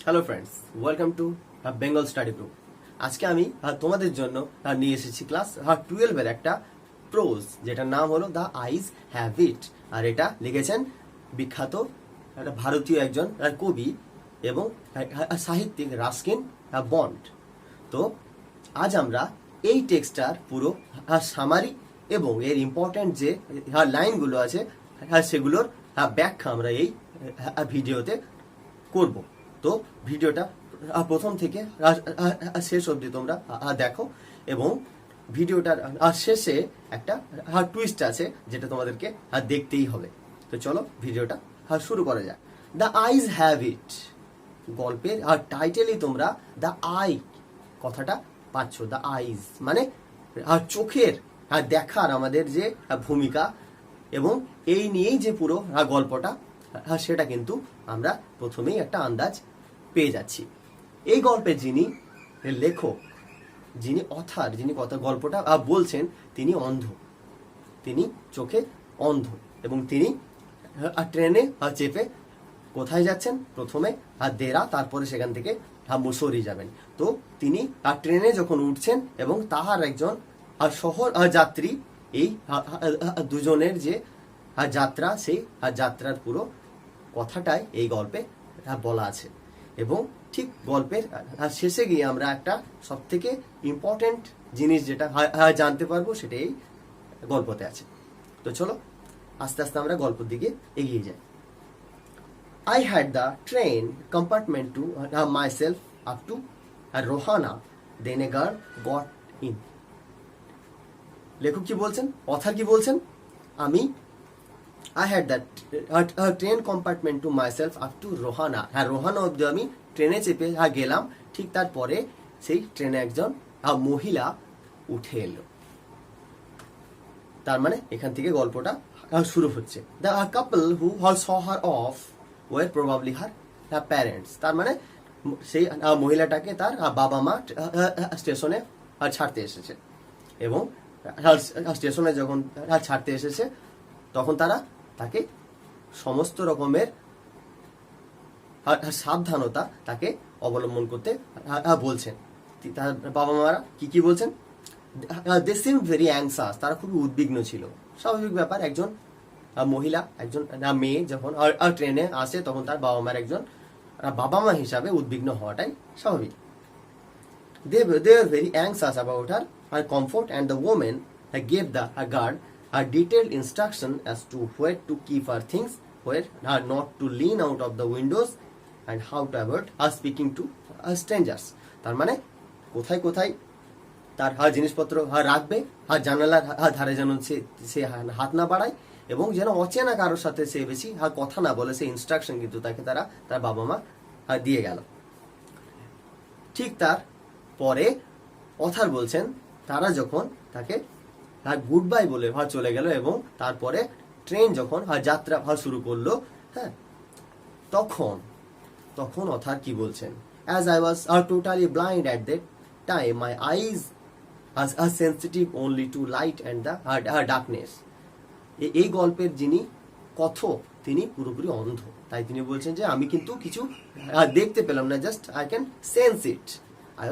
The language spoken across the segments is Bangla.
Hello friends, welcome to Bengal study group. আজকে আমি তোমাদের জন্য নিয়ে এসেছি ক্লাস 12-এর একটা প্রোজ, যেটার নাম হলো দ্য আইজ হ্যাভ ইট। আর এটা লিখেছেন বিখ্যাত একটা ভারতীয় একজন কবি এবং সাহিত্যিক রাস্কিন বন্ড। তো আজ আমরা এই টেক্সটটার পুরো সামারি এবং এর ইম্পর্ট্যান্ট যে লাইনগুলো আছে সেগুলোর ব্যাখ্যা আমরা এই ভিডিওতে করব। তো ভিডিওটা প্রথম থেকে শেষ অবধি তোমরা দেখো, এবং ভিডিওটার শেষে একটা টুইস্ট আছে যেটা তোমাদেরকে দেখতেই হবে। তো চলো ভিডিওটা শুরু করা যাক। দ্য আইজ হ্যাভ ইট গল্পের টাইটেলই তোমরা দ্য আই কথাটা পাচ্ছ। দ্য আইজ মানে চোখের দেখার আমাদের যে ভূমিকা, এবং এই নিয়েই যে পুরো গল্পটা সেটা কিন্তু আমরা প্রথমেই একটা আন্দাজ পেয়ে যাচ্ছি। এই গল্পের যিনি লেখক, যিনি অথার, যিনি গল্পটা বলছেন, তিনি অন্ধ, তিনি চোখে অন্ধ, এবং তিনি ট্রেনে চেপে কোথায় যাচ্ছেন? প্রথমে দেরা, তারপরে সেখান থেকে মুসৌরি যাবেন। তো তিনি ট্রেনে যখন উঠছেন এবং তাহার একজন শহর যাত্রী, এই দুজনের যে যাত্রা, সেই যাত্রার পুরো কথাটাই এই গল্পে বলা আছে। এবং ঠিক গল্পের শেষে গিয়ে আমরা একটা সব থেকে ইম্পর্টেন্ট জিনিস যেটা জানতে পারবো, সেটা এই গল্পতে আছে। তো চলো আস্তে আস্তে আমরা গল্পের দিকে এগিয়ে যাই। I had the train compartment to myself up to Rohana. Then a girl got in. লেখক কি বলছেন, অথার কি বলছেন? I had that train compartment to myself up to Rohana. Rohana অব্দি আমি ট্রেনে চেপে গেলাম। ঠিক তারপরে সেই ট্রেনে একজন মহিলা উঠে এলো। তার মানে এখান থেকে গল্পটা শুরু হচ্ছে। The couple who saw her off were probably her parents. তার মানে সেই মহিলাটাকে তার বাবা মা স্টেশনে ছাড়তে এসেছে, এবং স্টেশনে যখন ছাড়তে এসেছে তখন তাকে সমস্ত রকমের সাবধানতা তাকে অবলম্বন করতে বলছেন। তার বাবা মারা কি বলছেন? দে সিম ভেরি অ্যাংসাস, তারা খুবই উদ্বিগ্ন ছিল। স্বাভাবিক ব্যাপার, একজন মহিলা, একজন মেয়ে যখন ট্রেনে আসে তখন তার বাবা মার একজন বাবা মা হিসাবে উদ্বিগ্ন হওয়াটাই স্বাভাবিক। They were very anxious about her comfort, and the woman gave the guard a detailed instruction as to where to keep her things, where not to lean out of the windows, and how to avoid speaking to strangers. তার মানে কোথায় কোথায় তার জিনিসপত্র রাখবে, জানালার ধারে যেন সে হাত না বাড়ায়, এবং যেন অচেনা কারোর সাথে সে বেশি কথা না বলে, সেই ইনস্ট্রাকশন কিন্তু তাকে তার বাবা মা দিয়ে গেল। ঠিক তার পরে অথার বলছেন, তারা যখন তাকে গুড বাই বলে চলে গেল, এবং তারপরে ট্রেন যখন যাত্রা শুরু করলো, হ্যাঁ, তখন অথার কি বলছেন? As I was totally blind at that time, my eyes are sensitive only to light and the darkness. এই গল্পের যিনি কথক, তিনি পুরোপুরি অন্ধ, তাই তিনি বলছেন যে আমি কিন্তু কিছু দেখতে পেলাম না, just I can sense it, I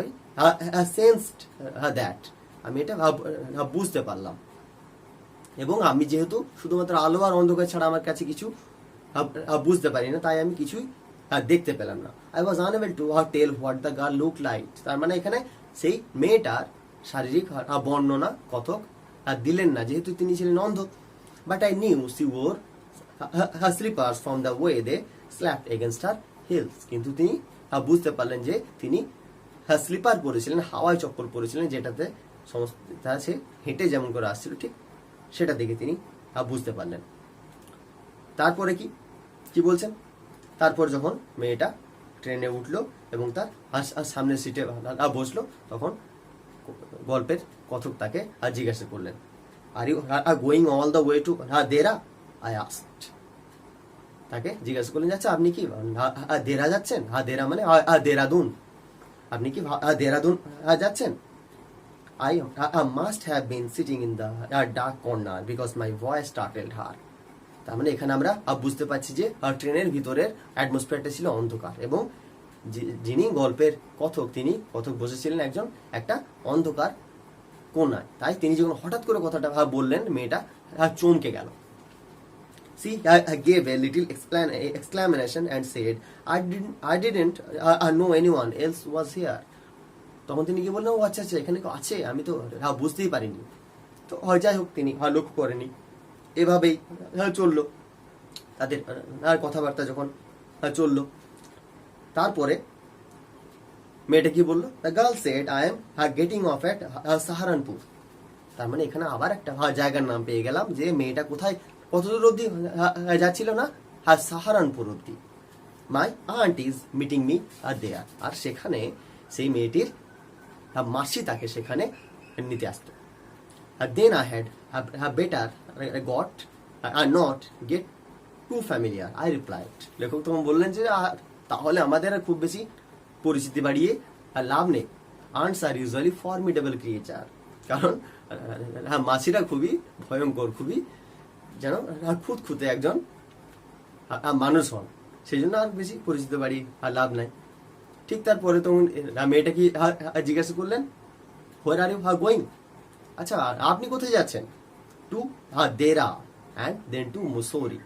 sensed that, আমি এটা বুঝতে পারলাম। এবং আমি যেহেতু শুধুমাত্র আলো আর অন্ধকার ছাড়া আমার কাছে কিছু বুঝতে পারি না, তাই আমি কিছুই দেখতে পেলাম না। I was unable to tell what the girl look like. তার মানে এখানে সেই মেয়েটার শারীরিক বর্ণনা কথক দিলেন না, যেহেতু তিনি ছিলেন অন্ধ। But I knew she wore slippers from the way they slapped against her heels. কিন্তু তিনি বুঝতে পারলেন যে তিনি স্লিপার পরেছিলেন, হাওয়ায় চপ্পল পরেছিলেন, যেটাতে সমস্ত সে হেঁটে যেমন করে আসছিল ঠিক সেটা দেখে তিনি বুঝতে পারলেন। তারপরে কি বলছেন? তারপর যখন মেয়েটা ট্রেনে উঠলো এবং তার সামনের সিটে বসলো, তখন গল্পের কথক তাকে জিজ্ঞাসা করলেন, are you going all the way to Dehra? I asked. তাকে জিজ্ঞাসা করলেন, আচ্ছা আপনি কি দেরা যাচ্ছেন? দেরা মানে দেরাদুন, আপনি কি দেরাদুন যাচ্ছেন? I must have been sitting in the dark corner because my voice startled her. তার মানে এখানে আমরা বুঝতে পারছি যে ট্রেনের ভিতরের অ্যাটমসফিয়ারটা ছিল অন্ধকার, এবং যিনি গল্পের কথক, তিনি কথক বসেছিলেন একটা অন্ধকার কোনায়। তাই তিনি যখন হঠাৎ করে কথাটা বললেন, মেয়েটা চমকে গেল। She gave a little exclamation and said, I didn't know anyone else was here. তখন তিনি কি বললেন, ও আচ্ছা আচ্ছা, এখানে কেউ আছে, আমি তো বুঝতেই পারিনি। তো যাই হোক, তিনি লক্ষ্য করেনি। এভাবেই চললো তাদের কথাবার্তা যখন চললো। তারপরে মেয়েটা কি বললো, the girl said, I am getting off at Saharanpur. তার মানে এখানে আবার একটা জায়গার নাম পেয়ে গেলাম, যে মেয়েটা কোথায়, কতদূর অব্দি যাচ্ছিল না, সাহারানপুর অব্দি। My aunt is meeting me there. আর সেখানে সেই মেয়েটির মাসি তাকে সেখানে নিতে আসতো। Then I had better got not get too familiar, I replied. লেখক তখন বললেন যে তাহলে আমাদের আর খুব বেশি পরিচিতি বাড়িয়ে লাভ নেই। আন্টস আর ইউজুয়ালি ফর্মিডেবল ক্রিয়েচার। কারণ মাসিরা খুবই ভয়ঙ্কর, খুবই যেন খুঁতখুঁতে একজন মানুষ হন, সেই জন্য আর বেশি পরিচিত বাড়ি আর লাভ নাই। ঠিক তারপরে তখন মেয়েটা কি জিজ্ঞাসা করলেন, হোয়ার আর ইউ গোয়িং? আচ্ছা, আপনি কোথায় যাচ্ছেন? To Dehra and then to Mussoorie.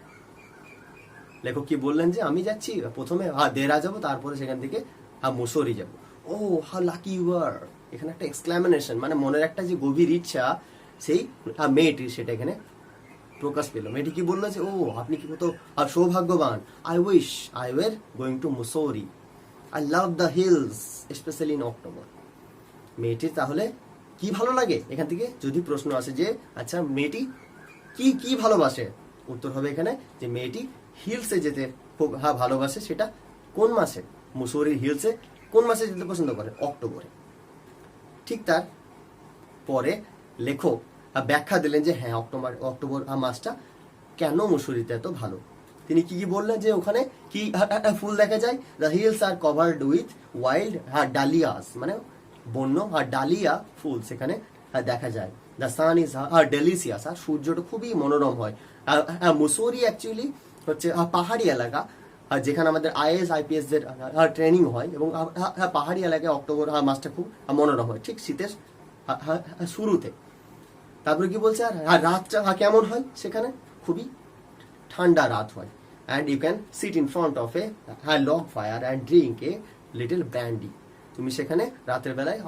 লেখক কি বললেন যে আমি যাচ্ছি প্রথমে দেরা যাব, তারপরে সেখান থেকে মুসৌরি যাব। ও হাউ লাকি ইউ আর। এখানে একটা এক্সক্লামেশন, মানে মনের একটা যে গভীর ইচ্ছা সেই মেয়েটির, সেটা এখানে প্রকাশ পেল। মেয়েটি কি বললো যে, ও আপনি কি কত সৌভাগ্যবান। I wish I were going to Mussoorie. I love the hills specially in October. মেয়েটির তাহলে কি ভালো লাগে? এখান থেকে যদি প্রশ্ন আসে যে আচ্ছা মেয়েটি কি কি ভালোবাসে, উত্তর হবে এখানে যে মেয়েটি হিলসে যেতে খুব ভালোবাসে। সেটা কোন মাসে? মুসৌরির হিলসে কোন মাসে যেতে পছন্দ করে? অক্টোবরে। ঠিক তার পরে লেখক ব্যাখ্যা দিলেন যে হ্যাঁ, অক্টোবর মাসটা কেন মুসৌরিতে এত ভালো। তিনি কি কি বললেন যে ওখানে কি ফুল দেখা যায়? The hills are covered with wild dahlias, মানে বন্য ডালিয়া ফুল সেখানে দেখা যায়। দ্য সান ইজ ডেলিসিয়াস, আর সূর্যটা খুবই মনোরম হয়। মুসৌরি অ্যাকচুয়ালি হচ্ছে পাহাড়ি এলাকা, যেখানে আমাদের IAS IPS দের ট্রেনিং হয়, এবং পাহাড়ি এলাকায় অক্টোবর মাসটা খুব মনোরম হয়, ঠিক শীতের শুরুতে। তারপরে কি বলছে, আর রাতটা কেমন হয় সেখানে? খুবই ঠান্ডা রাত হয়। And you can sit in front of a log fire and drink a little brandy. তুমি সেখানে রাতের বেলায়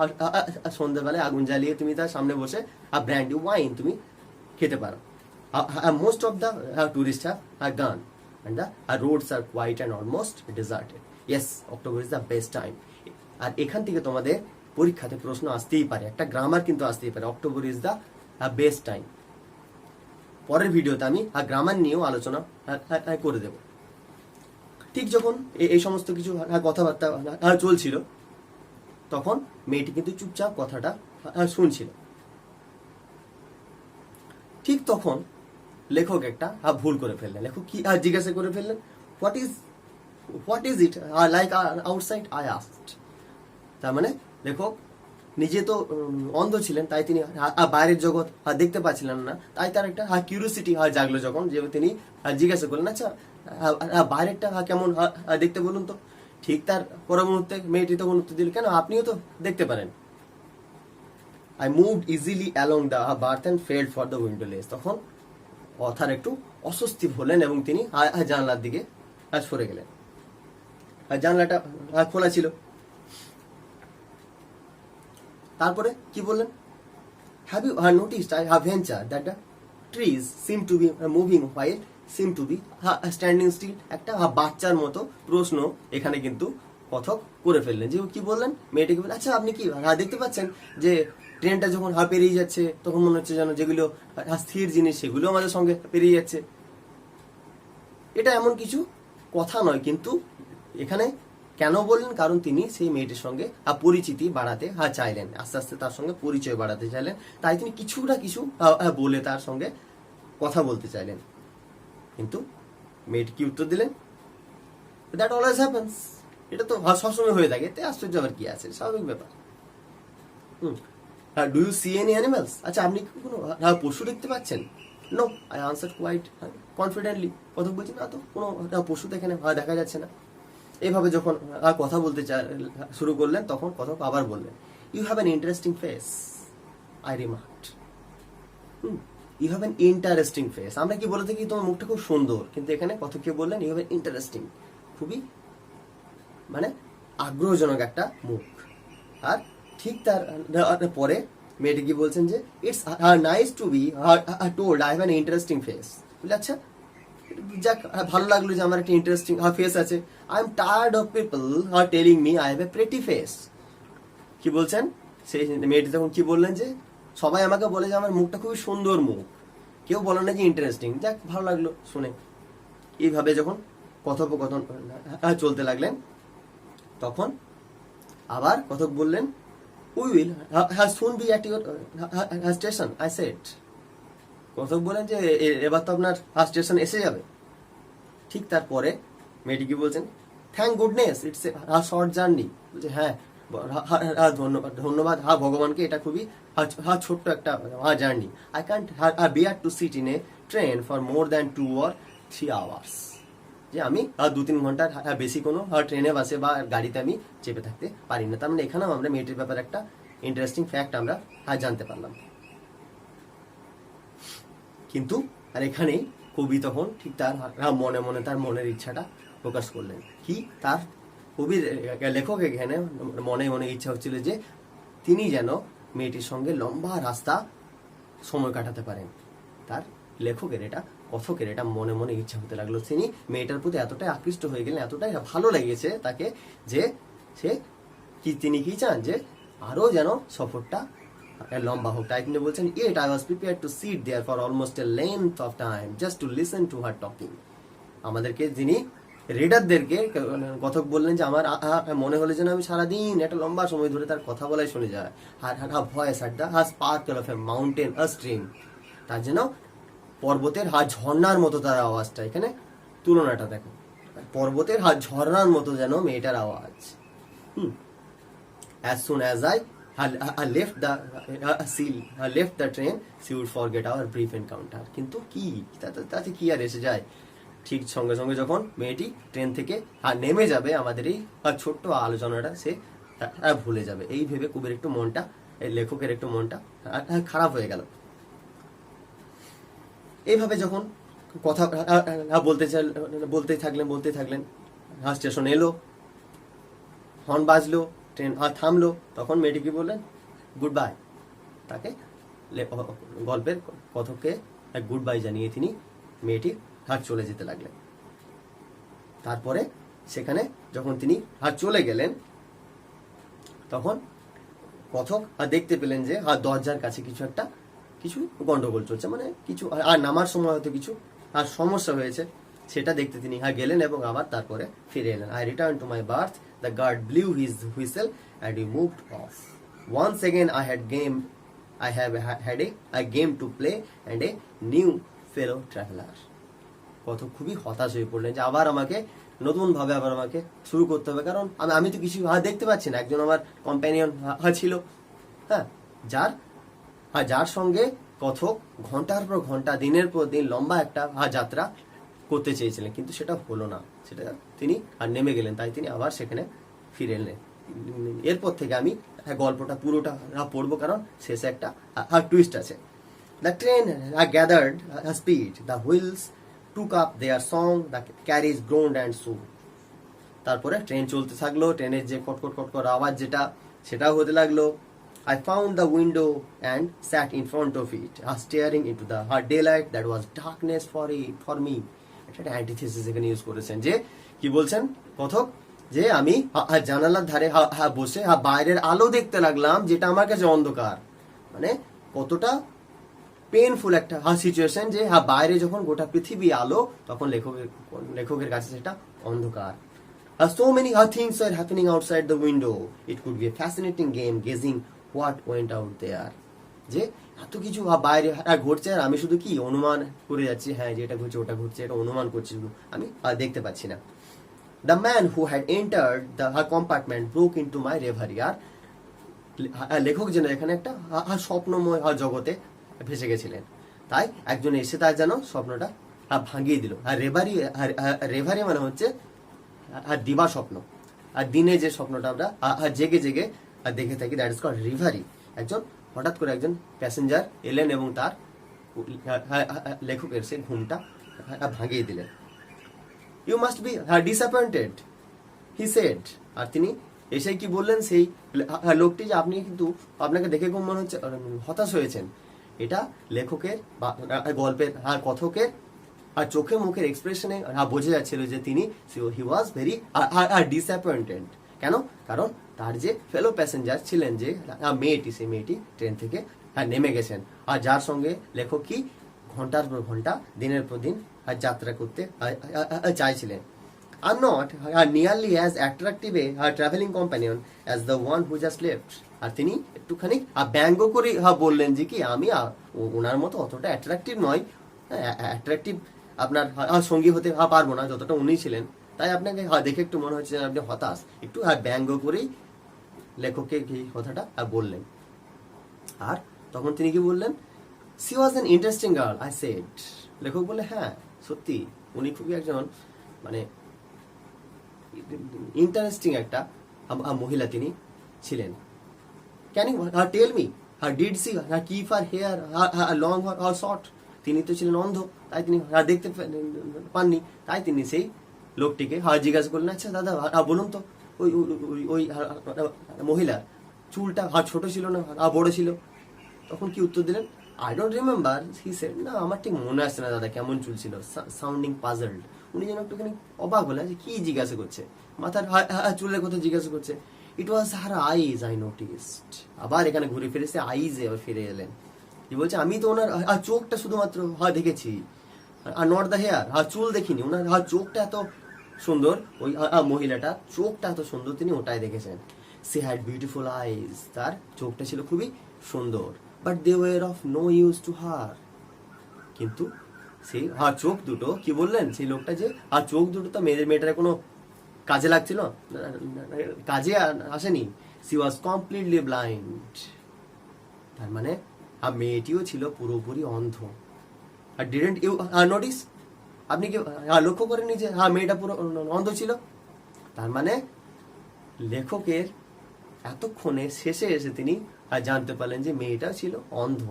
সন্ধ্যাবেলায় আগুন জ্বালিয়ে তুমি তার সামনে বসে ব্র্যান্ডি ওয়াইন তুমি খেতে পারো। Most of the tourist have গান and the roads are quiet and almost deserted. Yes, October is the best time. আর এখান থেকে তোমাদের পরীক্ষাতে প্রশ্ন আসতেই পারে, একটা গ্রামার কিন্তু আসতেই পারে, October is the best time. পরের ভিডিওতে আমি গ্রামার নিয়েও আলোচনা করে দেব। ঠিক যখন এই সমস্ত কিছু কথাবার্তা চলছিল, তখন মেয়েটি কিন্তু চুপচাপ কথাটা শুনছিল। ঠিক তখন লেখক একটা ভুল করে ফেললেন। লেখক কি জিজ্ঞাসা করে ফেললেন, what is it like outside, I asked. তার মানে লেখক নিজে তো অন্ধ ছিলেন, তাই তিনি বাইরের জগৎ দেখতে পাচ্ছিলেন না। তাই তার একটা কিউরিওসিটি জাগলো যখন, যে তিনি জিজ্ঞাসা করলেন, আচ্ছা বাইরেরটা কেমন দেখতে বলুন তো। ঠিক তার পর মুহূর্তে মেয়েটি তখন উত্তর দিল, কেন আপনিও তো দেখতে পারেন। I moved easily along the berth and felt for the window ledge. তখন অথার একটু অস্বস্তি হলেন এবং তিনি জানলার দিকে সরে গেলেন। জানলাটা খোলা ছিল। তারপরে কি বললেন, have you noticed I have ventured that the trees seem to be moving while seem to be standing still? একটা বাচ্চার মতো প্রশ্ন এখানে কিন্তু কথক করে ফেললেন। যে কি বললেন, মেয়েটিকে বললেন, আচ্ছা আপনি কি দেখতে পাচ্ছেন যে ট্রেনটা যখন পেরিয়ে যাচ্ছে তখন মনে হচ্ছে যেন যেগুলো স্থির জিনিস সেগুলো আমাদের সঙ্গে পেরিয়ে যাচ্ছে। এটা এমন কিছু কথা নয়, কিন্তু এখানে কেন বললেন, কারণ তিনি সেই মেয়েটির সঙ্গে পরিচিতি বাড়াতে চাইলেন, আস্তে আস্তে তার সঙ্গে পরিচয় বাড়াতে চাইলেন। তাই তিনি কিছু না কিছু বলে তার সঙ্গে কথা বলতে চাইলেন। কিন্তু মেয়েটি কি উত্তর দিলেন, দ্যাট অলওয়েজ হ্যাপেন্স। এটা তো সবসময় হয়ে থাকে, এতে আশ্চর্য আবার কি আছে, স্বাভাবিক ব্যাপার। Do you see any animals? আচ্ছা আপনি কি কোনো পশু দেখতে পাচ্ছেন? No, I answer quite confidently. কথা বলছি না তো, কোনো পশু এখানে দেখা যাচ্ছে না। এইভাবে যখন কথা বলতে শুরু করলেন তখন কথক আবার বললেন, you have an interesting face, I remarked. You have an interesting face. আমরা কি বলে থাকি তোমার মুখটা খুব সুন্দর, কিন্তু এখানে কথক কি বললেন, ইউ হ্যাভ অ্যান ইন্টারেস্টিং, খুবই মানে আগ্রহজনক একটা মুখ। আর ঠিক তার পরে মেয়েটি কি বলছেন যে, it's nice to be told I have an interesting face. বলে আচ্ছা যাক, ভালো লাগলো যে আমার একটা ইন্টারেস্টিং ফেস আছে। I am tired of people telling me I have a pretty face. কি বলছেন সেই মেয়েটি তখন কি বললেন যে, সবাই আমাকে বলে যে আমার মুখটা খুবই সুন্দর মুখ, কেউ বলে না যে ইন্টারেস্টিং। যাক, ভালো লাগলো শুনে। এইভাবে যখন কথোপকথন চলতে লাগলেন তখন আবার কথক বললেন, we will soon be at your station I said. কথক বলেন যে এবার তো আপনার স্টেশন এসে যাবে। ঠিক তারপরে মেয়েটি কি বলছেন, thank goodness it's a short journey. বলছে হ্যাঁ ধন্যবাদ ভগবানকে, এটা খুবই ছোট্ট একটা journey. I can't bear to sit in a train for more than 2 or 3 hours। যে আমি 2-3 ঘন্টার বেশি কোনো ট্রেনে বাসে বা গাড়িতে আমি চেপে থাকতে পারি না। তার মানে এখানেও আমরা মেয়েটির ব্যাপারে একটা ইন্টারেস্টিং ফ্যাক্ট আমরা জানতে পারলাম। কিন্তু আর এখানেই কবি তখন ঠিক তার মনে মনে তার মনের ইচ্ছাটা প্রকাশ করলেন। কি তার কবির লেখক এখানে মনে মনে ইচ্ছা হচ্ছিল যে তিনি যেন মেয়েটির সঙ্গে লম্বা রাস্তা সময় কাটাতে পারেন। তার লেখকের এটা কথকের এটা মনে মনে ইচ্ছা হতে লাগলো। তিনি মেয়েটার প্রতি এতটাই আকৃষ্ট হয়ে গেলেন, এতটাই ভালো লেগেছে তাকে যে তিনি কি চান যে আরো যেন সফরটা লম্বা হোক। তাই তিনি বলছেন, it I was prepared to sit there for almost a length of time just to listen to her talking. আমাদেরকে যিনি রিডারদেরকে কথক বললেন যে আমার মনে হলো যেন আমি সারাদিন একটা লম্বা সময় ধরে তার কথা বলাই শুনে যায়। Her voice at the sparkle of a mountain a stream. তার যেন পর্বতের ঝর্ণার মতো তার আওয়াজটা। এখানে তুলনাটা দেখো, পর্বতের ঝর্ণার মতো যেন মেয়েটার আওয়াজ। As soon as I left the train, she would forget our brief encounter. কিন্তু কি তাতে কি আর এসে যায়, ঠিক সঙ্গে সঙ্গে যখন মেয়েটি ট্রেন থেকে নেমে যাবে আমাদের এই ছোট্ট আলোচনাটা সে ভুলে যাবে। এই ভেবে কবির একটু মনটা, লেখকের একটু মনটা খারাপ হয়ে গেল। এইভাবে যখন কথা বলতে থাকলেন স্টেশন এলো, হর্ন বাজলো, ট্রেন থামলো, তখন মেয়েটি কি বললেন, গুড বাই। তাকে গল্পের কথককে গুড বাই জানিয়ে তিনি মেয়েটি চলে যেতে লাগলেন। তারপরে সেখানে যখন তিনি চলে গেলেন তখন কথক দেখতে পেলেন যে দরজার কাছে কিছু গন্ডগোল চলছে, মানে কিছু নামার সময় হয়তো কিছু সমস্যা হয়েছে, সেটা দেখতে তিনি গেলেন এবং আবার তারপরে ফিরে এলেন। I return to my berth, the guard blew his whistle and he moved off. Once again I have had a game to play and a new fellow traveler. কত খুবই হতাশ হয়ে পড়লেন যে আবার আমাকে নতুন ভাবে আমাকে শুরু করতে হবে, কারণ আমি তো কিছু দেখতে পাচ্ছি না। একজন আমার কম্প্যানিয়ন ছিল, হ্যাঁ, যার সঙ্গে কথক ঘন্টার পর ঘন্টা দিনের পর দিন লম্বা একটা যাত্রা করতে চেয়েছিলেন, কিন্তু সেটা হলো না। সেটা তিনি নেমে গেলেন, তাই তিনি আবার সেখানে ফিরে এলেন। এরপর থেকে আমি গল্পটা পুরোটা পড়বো, কারণ শেষে একটা টুইস্ট আছে। The train gathered speed, the wheels took up their song, the carriage groaned and shook. তারপরে ট্রেন চলতে থাকলো, ট্রেনের যে কটকট কটকট আওয়াজ সেটাও হতে লাগলো। I found the window and sat in front of it, staring into the daylight that was darkness for me. একটা অ্যান্টিথেসিস এখানে ইউজ করেছেন, যে কি বলছেন কথক, যে আমি জানালার ধারে বসে বাইরের আলো দেখতে লাগলাম, যেটা আমার কাছে অন্ধকার। মানে কতটা পেইনফুল একটা সিচুয়েশন, যে বাইরে যখন গোটা পৃথিবী আলো, তখন লেখকের কাছে সেটা অন্ধকার। So many things are happening outside the window. It could be a fascinating game gazing what went out there. যে এত কিছু বাইরে ঘটছে, আর আমি শুধু কি অনুমান করে যাচ্ছি, হ্যাঁ যেটা ঘটছে ওটা ঘটছে, এটা অনুমান করছি, শুধু আমি দেখতে পাচ্ছি না। The man who had entered the compartment broke into my reverie. আর লেখক যেন এখানে একটা স্বপ্নময় জগতে ভেসে গেছিলেন, তাই একজন এসে তার যেন স্বপ্নটা ভাঙিয়ে দিল। আর রেভারি মানে হচ্ছে দিবা স্বপ্ন, আর দিনে যে স্বপ্নটা আমরা জেগে জেগে দেখে থাকি, দ্যাট ইজ কল্ড রিভারি। হঠাৎ করে একজন প্যাসেঞ্জার এলেন এবং তার লেখকের সে ঘুমটা ভাঙিয়ে দিলেন। You must be disappointed, he said. আর তিনি এসে কি বললেন সেই লোকটি, যে আপনি কিন্তু আপনাকে দেখে খুব মনে হচ্ছে হতাশ হয়েছেন। এটা লেখকের বা গল্পের কথকের আর চোখে মুখের এক্সপ্রেশনে বোঝা যাচ্ছিল যে তিনি হি ওয়াজ ভেরি ডিসঅ্যাপয়েন্টেড। কেন? কারণ তার যে ফেলো প্যাসেঞ্জার ছিলেন, যে মেয়েটি, সেই মেয়েটি ট্রেন থেকে নেমে গেছেন, আর যার সঙ্গে লেখক কি ঘন্টার পর ঘন্টা দিনের পর দিন যাত্রা করতে চাইছিলেন। I'm not nearly as attractive a traveling companion as the one who just left. আর তিনি একটুখানি ব্যঙ্গ করে বললেন যে কি আমি ওনার মতো অতটা অ্যাট্রাকটিভ নয়, অ্যাট্রাকটিভ আপনার সঙ্গী হতে পারবো না যতটা উনি ছিলেন, তাই আপনাকে দেখে একটু মনে হচ্ছে আপনি হতাশ। একটু ব্যঙ্গ করেই লেখককে এই কথাটা বললেন। আর তখন তিনি কি বললেন? C was an interesting girl, I said. লেখক বলে হ্যাঁ সত্যি উনি খুবই একজন মানে ইন্টারেস্টিং একটা মহিলা তিনি ছিলেন। Can you tell me did she keep her hair long or short? তিনি তো ছিলেন অন্ধ, তাই তিনি দেখতে পাননি, তাই তিনি সেই লোকটিকে জিজ্ঞাসা করলেন, আচ্ছা দাদা বলুন তো ওই ওই মহিলার চুলটা ছোট ছিল না বড় ছিল? তখন কি উত্তর দিলেন? I don't remember, he said. না আমার ঠিক মনে আসছে না দাদা কেমন চুল ছিল। সাউন্ডিং পাজলড, উনি যেন একটুখানি অবাক হলেন যে কি জিজ্ঞাসা করছে, মাথার চুলের কথা জিজ্ঞাসা করছে। ইট ওয়াজ হার আইজ, আই নোটিসড। আবার এখানে ঘুরে ফিরে সে আইজে আবার ফিরে এলেন। কি বলছে? আমি তো ওনার চোখটা শুধুমাত্র দেখেছি, আর নট দ্য হেয়ার, চুল দেখিনি। ওনার চোখটা এত সুন্দর, ওই মহিলাটা চোখটা এত সুন্দর, তিনি ওটাই দেখেছেন। সি হ্যাড বিউটিফুল আইজ, তার চোখটা ছিল খুবই সুন্দর। But they were of no use to her. কিন্তু সেই চোখ দুটো, কি বললেন সেই লোকটা, যে চোখ দুটো তো মেয়েটার কোনো কাজে লাগছিল, কাজে আসেনি। C was completely blind. তার মানে মেয়েটিও ছিল পুরোপুরি অন্ধ। আর ডিডন্ট ইউ নোটিস? আপনি কি লক্ষ্য করেননি যে মেয়েটা পুরো অন্ধ ছিল? তার মানে লেখকের এতক্ষণে শেষে এসে তিনি জানতে পারলেন যে মেয়েটা ছিল অন্ধ।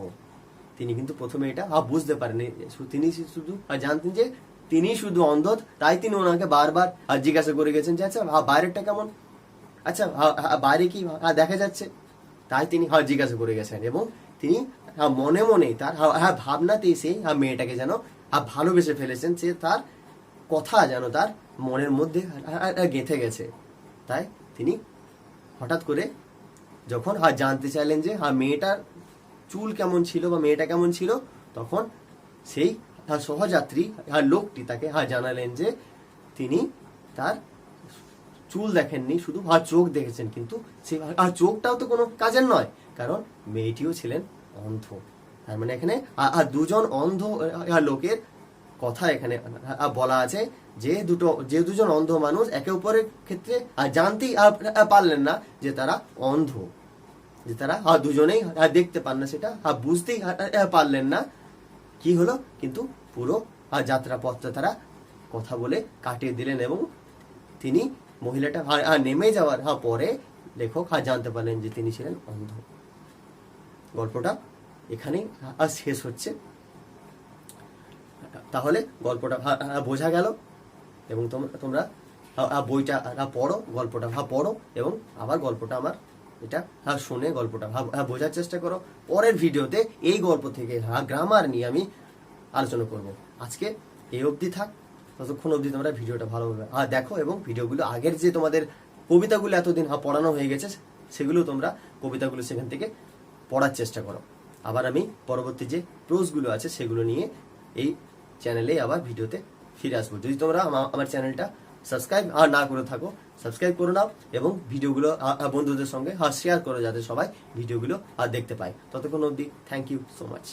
তিনি কিন্তু প্রথমে এটা বুঝতে পারেনি, তিনি শুধু জানতেন যে তিনি শুধু অন্ধ, তাই তিনি ওনাকে বারবার জিজ্ঞাসা করে গেছেন যে আচ্ছা বাইরেটা কেমন, আচ্ছা বাইরে কি দেখা যাচ্ছে, তাই তিনি জিজ্ঞাসা করে গেছেন। এবং তিনি মনে মনেই তার ভাবনাতেই সেই মেয়েটাকে যেন ভালোবেসে ফেলেছেন, সে তার কথা যেন তার মনের মধ্যে গেঁথে গেছে। তাই তিনি হঠাৎ করে যখন জানতে চাইলেন যে মেয়েটার চুল কেমন ছিল বা মেয়েটা কেমন ছিল, তখন সেই সহযাত্রী লোকটি তাকে জানালেন যে তিনি তার চুল দেখেননি, শুধু চোখ দেখেছেন। কিন্তু সেই চোখটাও তো কোনো কাজের নয়, কারণ মেয়েটিও ছিলেন অন্ধ। তার মানে এখানে দুজন অন্ধ লোকের কথা এখানে বলা আছে, যে দুজন অন্ধ মানুষ একে অপরের ক্ষেত্রে জানতেই পারলেন না যে তারা অন্ধ, যে তারা দুজনেই দেখতে পান না, সেটা বুঝতেই পারলেন না। কি হলো? কিন্তু পুরো যাত্রা পথটা তারা কথা বলে কাটিয়ে দিলেন, এবং তিনি মহিলাটা নেমে যাওয়ার পরে লেখক জানতে পারলেন যে তিনি ছিলেন অন্ধ। গল্পটা এখানেই শেষ হচ্ছে। তাহলে গল্পটা বোঝা গেল, এবং তোমরা বইটা পড়ো, গল্পটা পড়ো, এবং আবার গল্পটা আমার এটা শুনে গল্পটা বোঝার চেষ্টা করো। পরের ভিডিওতে এই গল্প থেকে গ্রামার নিয়ে আমি আলোচনা করব। আজকে এই অবধি থাক, ততক্ষণ অবধি তোমরা ভিডিওটা ভালোভাবে দেখো, এবং ভিডিওগুলো আগের যে তোমাদের কবিতাগুলো এতদিন পড়ানো হয়ে গেছে, সেগুলো তোমরা কবিতাগুলো সেখান থেকে পড়ার চেষ্টা করো। আবার আমি পরবর্তী যে প্রোজগুলো আছে সেগুলো নিয়ে এই চ্যানেলে আবার ভিডিওতে ফিরে আসবো। যদি তোমরা আমার চ্যানেলটা সাবস্ক্রাইব না করে থাকো, সাবস্ক্রাইব করে নাও, এবং ভিডিওগুলো বন্ধুদের সঙ্গে শেয়ার করো, যাতে সবাই ভিডিওগুলো দেখতে পায়। ততক্ষণ অবধি থ্যাংক ইউ সো মাচ।